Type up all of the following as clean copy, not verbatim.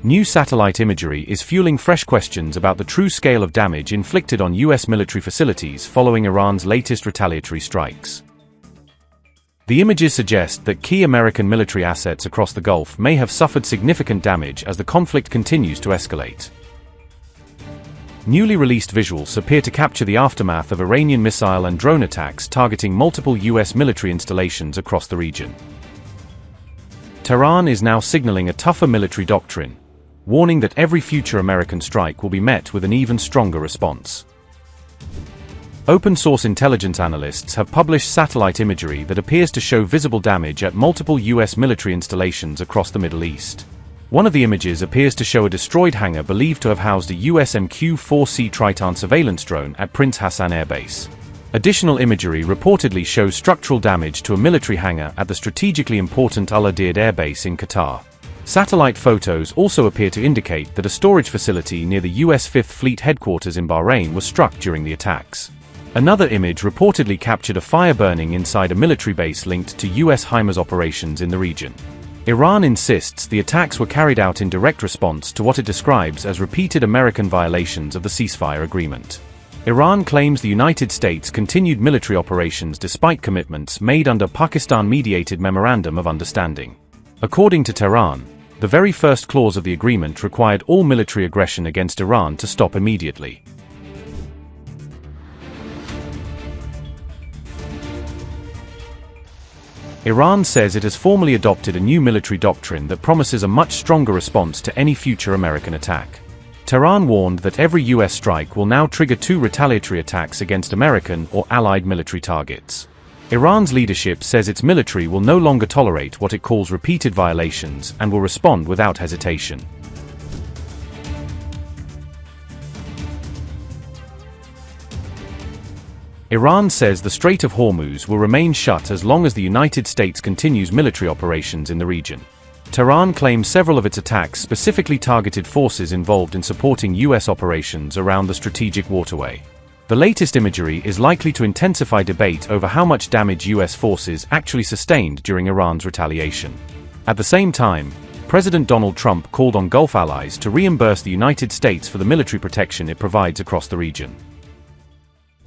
New satellite imagery is fueling fresh questions about the true scale of damage inflicted on U.S. military facilities following Iran's latest retaliatory strikes. The images suggest that key American military assets across the Gulf may have suffered significant damage as the conflict continues to escalate. Newly released visuals appear to capture the aftermath of Iranian missile and drone attacks targeting multiple U.S. military installations across the region. Tehran is now signaling a tougher military doctrine, warning that every future American strike will be met with an even stronger response. Open-source intelligence analysts have published satellite imagery that appears to show visible damage at multiple U.S. military installations across the Middle East. One of the images appears to show a destroyed hangar believed to have housed a US MQ-4C Triton surveillance drone at Prince Hassan Air Base. Additional imagery reportedly shows structural damage to a military hangar at the strategically important Al Udeid Air Base in Qatar. Satellite photos also appear to indicate that a storage facility near the US 5th Fleet headquarters in Bahrain was struck during the attacks. Another image reportedly captured a fire burning inside a military base linked to US HIMARS operations in the region. Iran insists the attacks were carried out in direct response to what it describes as repeated American violations of the ceasefire agreement. Iran claims the United States continued military operations despite commitments made under Pakistan-mediated Memorandum of Understanding. According to Tehran, the very first clause of the agreement required all military aggression against Iran to stop immediately. Iran says it has formally adopted a new military doctrine that promises a much stronger response to any future American attack. Tehran warned that every US strike will now trigger 2 retaliatory attacks against American or allied military targets. Iran's leadership says its military will no longer tolerate what it calls repeated violations and will respond without hesitation. Iran says the Strait of Hormuz will remain shut as long as the United States continues military operations in the region. Tehran claims several of its attacks specifically targeted forces involved in supporting U.S. operations around the strategic waterway. The latest imagery is likely to intensify debate over how much damage U.S. forces actually sustained during Iran's retaliation. At the same time, President Donald Trump called on Gulf allies to reimburse the United States for the military protection it provides across the region.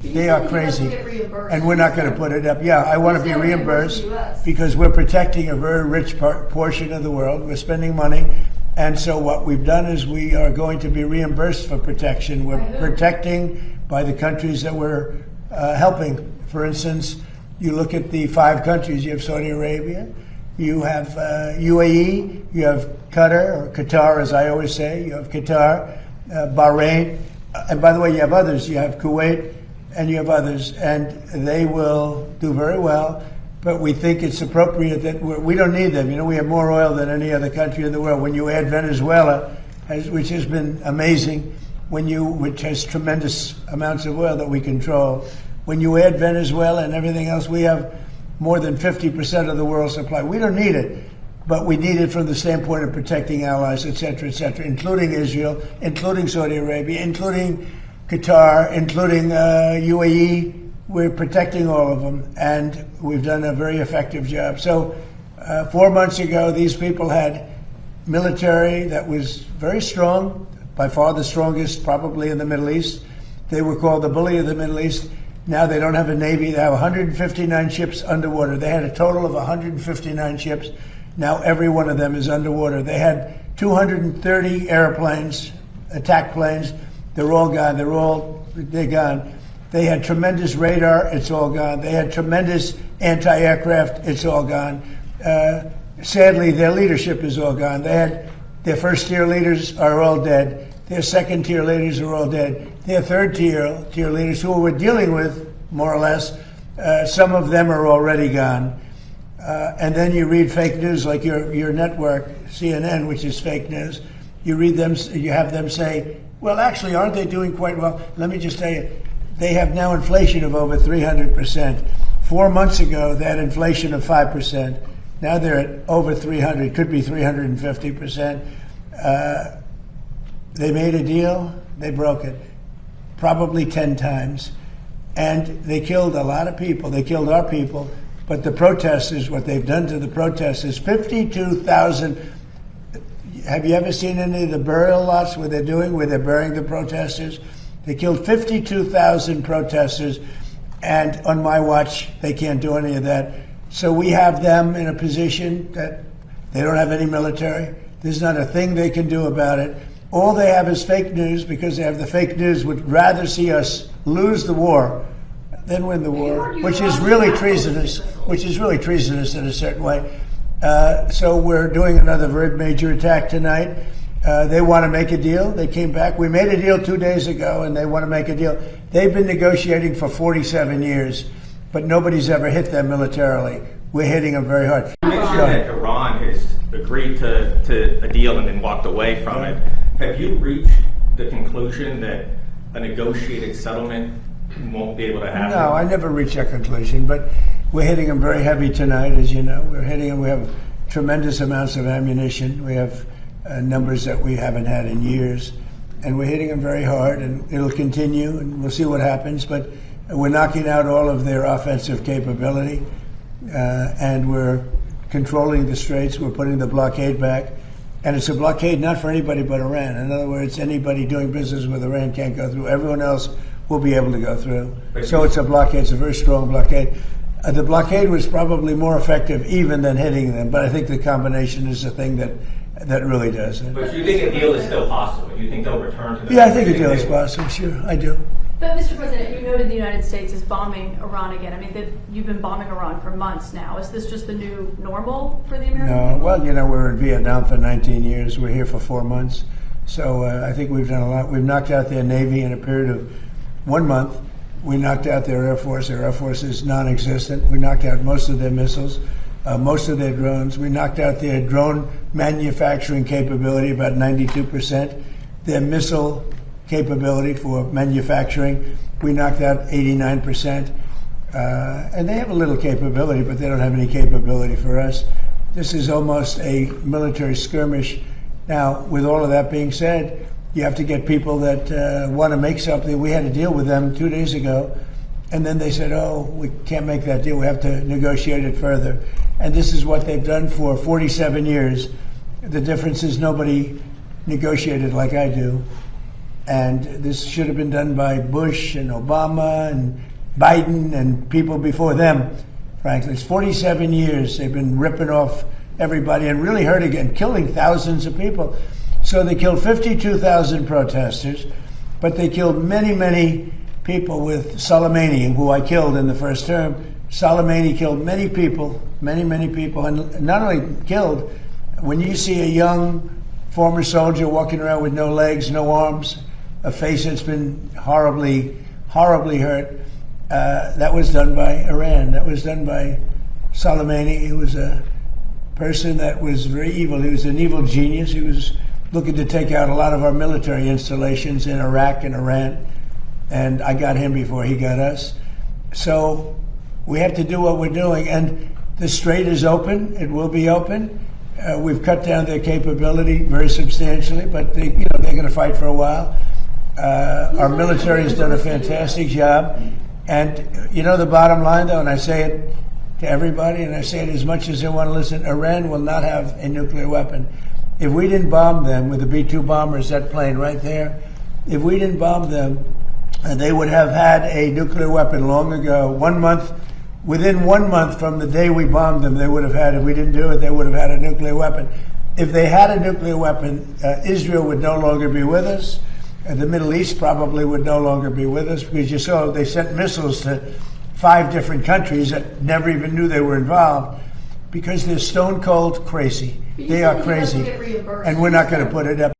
They are crazy, and we're not going to put it up. Yeah, I want to be reimbursed because we're protecting a very rich portion of the world. We're spending money, and so what we've done is we are going to be reimbursed for protection. We're protecting by the countries that we're helping. For instance, you look at the 5 countries. You have Saudi Arabia, you have UAE, you have Qatar, or Qatar as I always say, you have Qatar, Bahrain, and by the way, you have others. You have Kuwait, and you have others, and they will do very well, but we think it's appropriate that we don't need them. You know, we have more oil than any other country in the world. When you add Venezuela, which has been amazing, which has tremendous amounts of oil that we control, when you add Venezuela and everything else, we have more than 50% of the world's supply. We don't need it, but we need it from the standpoint of protecting allies, et cetera, including Israel, including Saudi Arabia, including Qatar, including UAE. We're protecting all of them, and we've done a very effective job. So 4 months ago, these people had military that was very strong, by far the strongest probably in the Middle East. They were called the bully of the Middle East. Now they don't have a navy. They have 159 ships underwater. They had a total of 159 ships. Now every one of them is underwater. They had 230 airplanes, attack planes. They're all gone. They're gone. They had tremendous radar. It's all gone. They had tremendous anti-aircraft. It's all gone. Sadly, their leadership is all gone. They had their first-tier leaders are all dead. Their second-tier leaders are all dead. Their third-tier leaders, who we're dealing with, more or less, some of them are already gone. And then you read fake news like your network, CNN, which is fake news. You read them. You have them say, well, actually, aren't they doing quite well? Let me just tell you, they have now inflation of over 300%. 4 months ago, they had inflation of 5%. Now they're at over 300, could be 350%. They made a deal, they broke it, probably 10 times. And they killed a lot of people. They killed our people. But the protesters, what they've done to the protesters, 52,000 have you ever seen any of the burial lots where they're burying the protesters? They killed 52,000 protesters, and on my watch, they can't do any of that. So we have them in a position that they don't have any military. There's not a thing they can do about it. All they have is fake news, because they have the fake news, would rather see us lose the war than win the war, which is really treasonous, in a certain way. So we're doing another very major attack tonight. They want to make a deal. They came back. We made a deal 2 days ago, and they want to make a deal. They've been negotiating for 47 years, but nobody's ever hit them militarily. We're hitting them very hard. You mentioned that Iran has agreed to a deal and then walked away from it. Have you reached the conclusion that a negotiated settlement won't be able to happen? No, I never reached that conclusion, but we're hitting them very heavy tonight, as you know. We're hitting them. We have tremendous amounts of ammunition. We have numbers that we haven't had in years, and we're hitting them very hard, and it'll continue, and we'll see what happens. But we're knocking out all of their offensive capability, and we're controlling the straits. We're putting the blockade back, and it's a blockade not for anybody but Iran. In other words, anybody doing business with Iran can't go through. Everyone else will be able to go through. So it's a blockade. It's a very strong blockade. The blockade was probably more effective even than hitting them, but I think the combination is the thing that really does it. But you think a deal is still possible? You think they'll return to the... Yeah, I think a deal is possible, sure, I do. But, Mr. President, you noted the United States is bombing Iran again. I mean, you've been bombing Iran for months now. Is this just the new normal for the American people? No, well, you know, we're in Vietnam for 19 years. We're here for 4 months. So I think we've done a lot. We've knocked out their Navy in a period of 1 month. We knocked out their Air Force. Their Air Force is non-existent. We knocked out most of their missiles, most of their drones. We knocked out their drone manufacturing capability, about 92%. Their missile capability for manufacturing, we knocked out 89%. And they have a little capability, but they don't have any capability for us. This is almost a military skirmish. Now, with all of that being said, you have to get people that want to make something. We had a deal with them 2 days ago, and then they said, oh, we can't make that deal. We have to negotiate it further. And this is what they've done for 47 years. The difference is nobody negotiated like I do. And this should have been done by Bush and Obama and Biden and people before them, frankly. It's 47 years they've been ripping off everybody and really hurting and killing thousands of people. So they killed 52,000 protesters, but they killed many, many people with Soleimani, who I killed in the first term. Soleimani killed many people, many people, and not only killed, when you see a young former soldier walking around with no legs, no arms, a face that's been horribly hurt, that was done by Iran. That was done by Soleimani. He was a person that was very evil. He was an evil genius. He was looking to take out a lot of our military installations in Iraq and Iran, and I got him before he got us. So we have to do what we're doing, and the strait is open. It will be open. We've cut down their capability very substantially, but they're going to fight for a while. Our military has done a fantastic job, and the bottom line, though, and I say it to everybody, and I say it as much as they want to listen, Iran will not have a nuclear weapon. If we didn't bomb them with the B-2 bombers, that plane right there, if we didn't bomb them, they would have had a nuclear weapon long ago. Within 1 month from the day we bombed them, they would have had, if we didn't do it, they would have had a nuclear weapon. If they had a nuclear weapon, Israel would no longer be with us. The Middle East probably would no longer be with us, because you saw they sent missiles to 5 different countries that never even knew they were involved, because they're stone cold crazy. They are crazy, and we're not going to put it up.